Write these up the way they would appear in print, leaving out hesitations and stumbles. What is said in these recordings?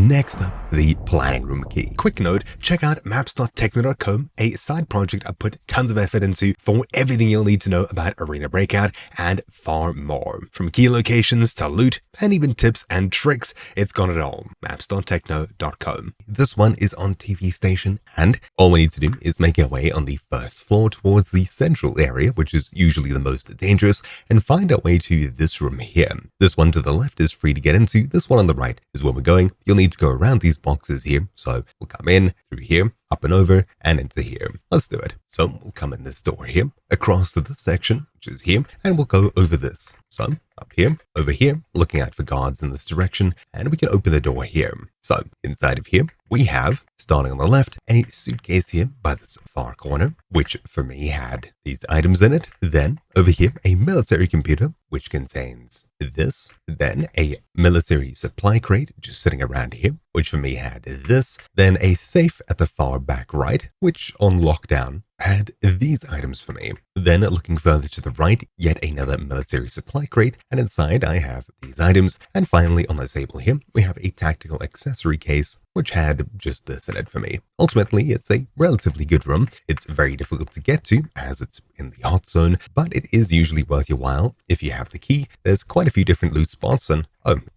Next up, the planning room key. Quick note, check out maps.techno.com, a side project I put tons of effort into for everything you'll need to know about Arena Breakout and far more. From key locations to loot and even tips and tricks, it's got it all. maps.techno.com. This one is on TV station, and all we need to do is make our way on the first floor towards the central area, which is usually the most dangerous, and find our way to this room here. This one to the left is free to get into. This one on the right is where we're going. You'll need to go around these boxes here. So we'll come in through here, up and over, and into here. Let's do it. So we'll come in this door here, across to this section, which is here, and we'll go over this. So up here, over here, looking out for guards in this direction, and we can open the door here. So inside of here, we have, starting on the left, a suitcase here by this far corner, which for me had these items in it. Then over here, a military computer, which contains this. Then a military supply crate just sitting around here, which for me had this. Then a safe at the far back right, which on lockdown had these items for me. Then looking further to the right, yet another military supply crate, and inside I have these items. And finally on the table here, we have a tactical accessory case, which had just this in it for me. Ultimately, it's a relatively good room. It's very difficult to get to as it's in the hot zone, but it is usually worth your while if you have the key. There's quite a few different loot spots and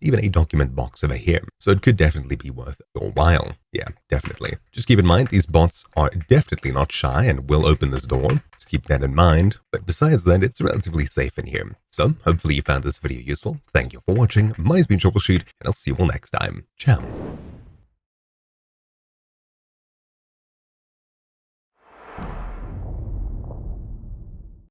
even a document box over here. So it could definitely be worth your while. Yeah, definitely. Just keep in mind, these bots are definitely not shy and will open this door. Just keep that in mind. But besides that, it's relatively safe in here. So hopefully you found this video useful. Thank you for watching. Mine's been Troubleshoot, and I'll see you all next time. Ciao.